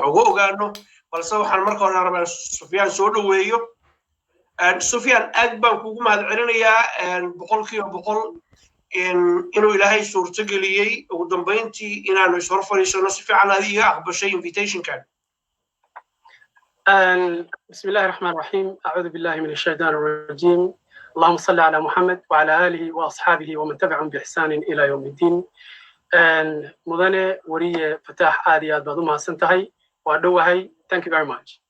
wax uga ogaano balse waxaan marka hore rabaa Sufyaan soo dhaweeyo Sufyaan aad baan kugu mahadcelinayaa boqolkiiba boqol inuu ilaahay suurto geliyay ugu dambeyntii inaanu isoo fariisano si fiican adiga aqbashay invitation kan بسم الله الرحمن الرحيم أعوذ بالله من الشيطان الرجيم اللهم صل على محمد وعلى آله وأصحابه ومن تبعهم بإحسان إلى يوم الدين مدن وريه فتاح آديات بدوما سنتهي ودوهي thank you very much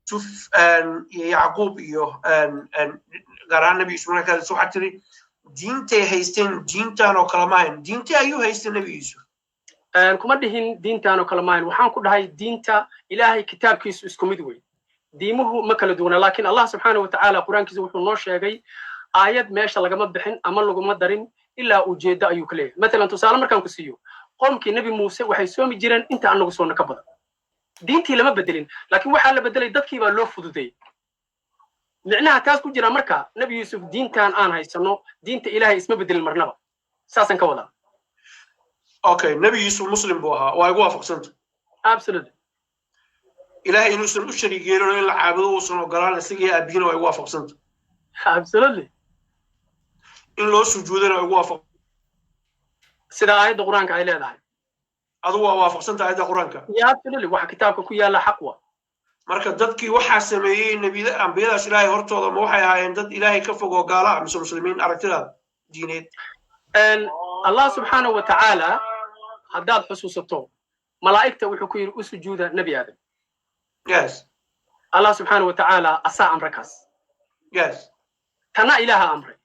شوف يعقوب إيوه قرأ النبي يوسف كذا سوحتري دينتي هيستن دينتان أو كلامين دينتي أيوه هيستن النبي يوسف كما دهين دينتان أو كلامين وحان كل هاي دينتا إلهي كتاب كيس اسكمدوي ديمه مكلا دون لكن الله سبحانه وتعالى قرآن كيس وحنا نوش يجي آيات ماشى لجمع بحين أمر لجمع دارين إلا وجد أيوك ليه مثلا تسأل مركان كسيو قوم كي نبي موسى وحيسوم جيران أنت عنو قصونا كبدا دينتي لما بدلين لكن وحال بدل يدك يبقى لو فضودي معناها تاسكو جرا مركا نبي يوسف دين كان أنا هيسنو دينت إلهي اسمه بدل المرنبة ساسا كودا أوكي نبي يوسف مسلم بوها ويوافق سنت absolutely إلهي إنه سن أشري جيران إلا عابدو وصنو قران لسيجي أبينا ويوافق سنت absolutely إن لو سجودنا ويوافق سيدا آيات القرآن كعيلة هاي أدو وافق سنت آيات القرآن كا يا absolutely وح كتابك كويا لا حقوة marka dadkii waxa sameeyay nabiyada ambiyadaas ilaahay hortooda ma waxay ahaayeen dad ilaahay ka fog oo gaala ah muslimiin aragtida diineed Allah subhanahu wa ta'ala haddaad xusuusato malaa'ikta wuxuu ku yiri u sujuuda nabi aadam yes Allah subhanahu wa ta'ala asa amrakas yes kana ilaha amri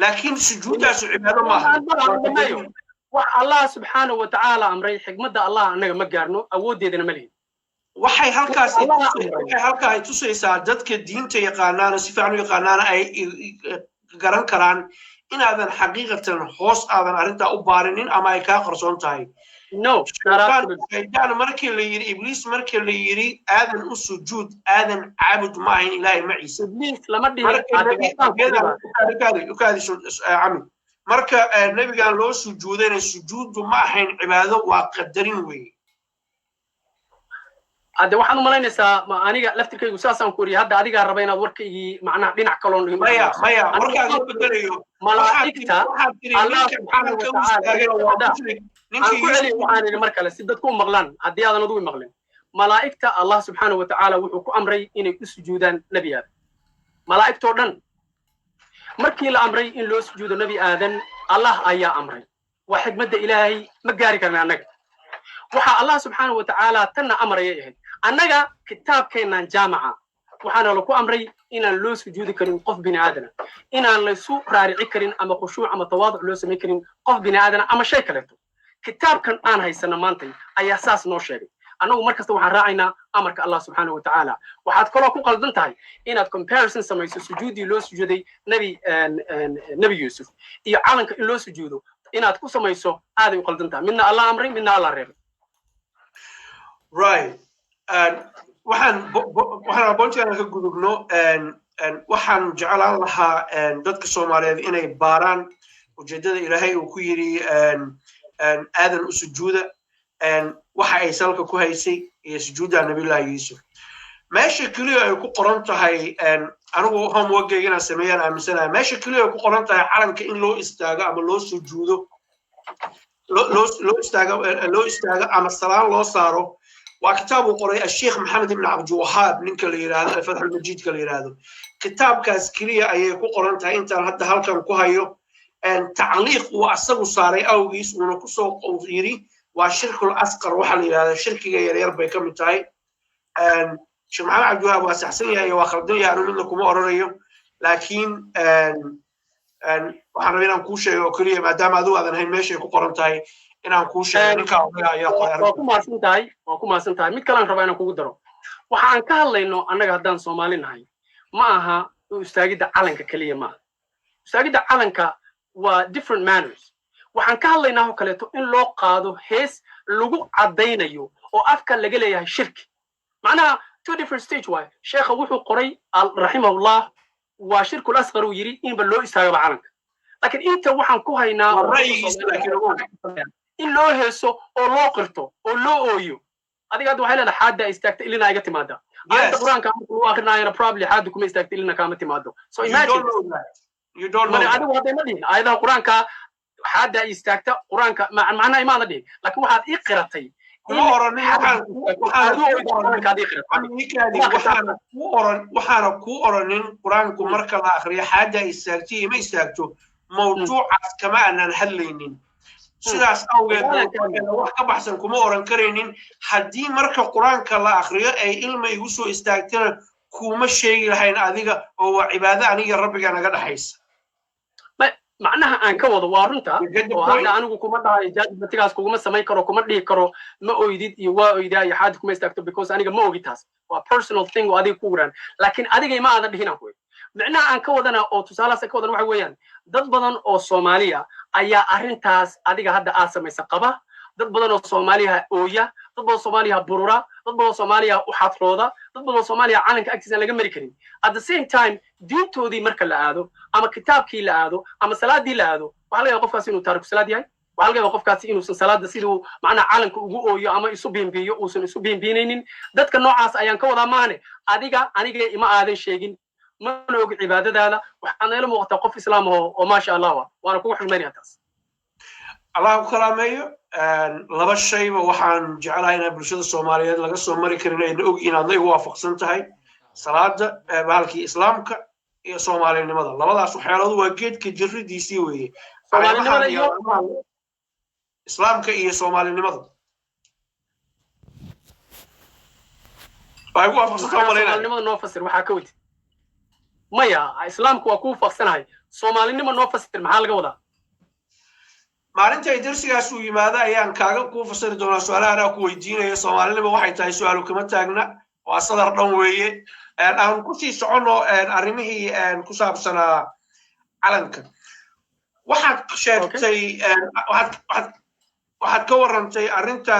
laakiin sujuudaas cibaado ma aha wax Allah subhanahu wa ta'ala amray xigmada Allah anaga ma gaarno awoodeedana ma leeyahay waxay halkaas tusaysaa dadka diinta yaqaanaana si fiican u yaqaanaana ay garan karaan inaadan xaqiiqatan hoos aadan arrinta u baarinin ama ay ka qarsoon tahay no markii la yiri ibliis markii la yiri aadan u sujuud aadan caabud ma ahin ilaahay maciisa ibliis lama dhihin marka nabigan loo sujuudana sujuudu ma ahayn cibaado waa qadarin weeye هذا واحد ملاينسا ما أنا لفت كي يساسا كوري هذا أديك ربنا وركي معنا دينك كلون مايا وركي أقول بدليو ملاك الله سبحانه وتعالى أقول لي وأنا المركلة سيدتكم مغلان هذه هذا نضوي مغلان ملائكة الله سبحانه وتعالى وحكم أمري إن يسجدان نبي آدم ملائكة دن مركي الأمري إن لو سجود النبي آدم الله أيا أمري وحكمة إلهي مجاري كنا عنك وحى الله سبحانه وتعالى تنا أمري أنجا كتاب كنا جامعة وحنا لو كو أمري إن لو سجود كريم قف بني آدم إن لسوء رارعي كريم أما خشوع أما تواضع لو سمي كريم قف بني آدم أما شيء كلته كتاب كان أنا هاي السنة مانتي أي أساس نوشري أنا مركز وحنا راعينا أمرك الله سبحانه وتعالى وحد كله كو قلدنتهاي إن comparison سمي سجودي لو سجودي نبي يوسف يعلنك لو سجوده إن أتكو سمي سو هذا قلدنتها منا الله أمري منا الله رير right waxaan aqoontiina ka gudubno waxaan jeclaan lahaa dadka Soomaaliyeed inay baaraan ujeedada Ilaahay uu ku yiri aadan u sujuuda waxa ay salka ku haysay iyo sujuuda Nabiga Yuusuf meesha kaliya ay ku qoran tahay anigu homework-gayna sameeyaan aaminsanahay meesha kaliya ay ku qoran tahay calanka in loo istaago ama loo sujuudo loo istaago ama salaam loo saaro وكتابه قرأ الشيخ محمد بن عبد الوهاب من كليرا فتح المجيد كليرا كتاب كاسكريا أيه قرأت أنت هذا هالكم كهيو تعليق وأصله صاري أو جيس ونقصه قوزيري والشرك الأصغر وحلي هذا الشرك غير بيكم تاي شو محمد عبد الوهاب واسحسني أيه وخردني يعني منكم أوريو لكن وحنا بينا نكوشة وكلية ما دام هذا هاي ماشي قرأت هاي inaan ku sheego ninka ku maasantahay mid kale aan rabaa inaan kugu daro waxaan ka hadlayno annaga haddaan Soomaali nahay ma aha istaagida calanka kaliya ma istaagida calanka waa different manners waxaan ka hadlaynaa oo kaleeto in loo qaado hees lagu cadaynayo oo afka laga leeyahay shirki macnaha two different stage way sheekha wuxuu qoray rahimahullah waa shirkul asghar yiri in ba loo istaago calanka laakiin inta waxaan ku haynaa in loo heeso oo loo qirto oo loo ooyo adiga hadda waxay leedahay xaadda istaagta ilina iga timaada aayadda quraanka markuu akhrinaayana probably xaaddu kuma istaagta ilina kaama timaado so imagine you don't know adigu hadday ma dhihin aayadaha quraanka xaadda istaagta quraanka macnaha imaada dhihin laakiin waxaad ii qiratay waxaana kuu oranin quraanku marka la akhriyo xaadda istaagto ima istaagto mawduucaas kama aanan hadlaynin sidaas awgeed wax ka baxsan kuma oran karaynin haddii marka quraanka la akhriyo ay ilma igu soo istaagtana kuma sheegi lahayn adiga oo waa cibaado aniga rabbiga naga dhaxaysa macnaha aan ka wado waa runta oo hadda anigu kuma dhahay jadbatigaas kuguma samayn karo kuma dhihi karo ma oydid iyo waa oydaa iyo xaad kuma istaagto because aniga ma ogi taas waa personal thing oo adiga ku wiraan laakiin adiga ma aadan dhihin aan ku macnaha aan ka wadana oo tusaalahaas ka wadana waxa weeyaan dad badan oo Soomaaliya ayaa arrintaas adiga hadda aad samaysa qaba dad badan oo Soomaaliya ooya dad badan oo Soomaaliya burura dad badan oo Soomaaliya u xadrooda dad badan oo Soomaaliya calanka agtiisa laga mari karin at the same time diintoodii marka la aado ama kitaabkii la aado ama salaadii la aado waxa laga yaabaa qofkaas inuu taariku salaad yahay waxa laga yaabaa qofkaas inuu salaada sidoo macna calanka ugu ooyo ama isu biinbiyo uusan isu biinbiinaynin dadka noocaas ayaan ka wadaa maane aniga ima aadan sheegin ma og cibaadadaada waxaan ila muuqata qof islaam oo ma sha Allah waana ku xilmeynaa taas Allah ku kalaameeyo laba shayba waxaan jeclahay in bulshada Soomaaliyeed laga soo mari karin ay og inaad igu waafaqsan tahay salaada bahalkii islaamka iyo Soomaalinimada labadaas waxyaalood waa geedka jirridiisii weeye Soomaalinimada iyo islaamka iyo Soomaalinimada ay waafaqsan tahay Soomaalinimada noo fasir waxa ka wadi maya islaamku waa ku faaqsanahay Soomaalinimo noo fasir maxaa laga wadaa maalinta ay darsigaas u yimaado ayaan kaaga ku fasiri doonaa su'aalaha ku weydiinaya Soomaalinimo waxay tahay su'aalo kama taagna waa sadar dhan weeye aan ku sii socono arrimihii ku saabsanaa calanka waxaad sheegtay waxaad ka warrantay arrinta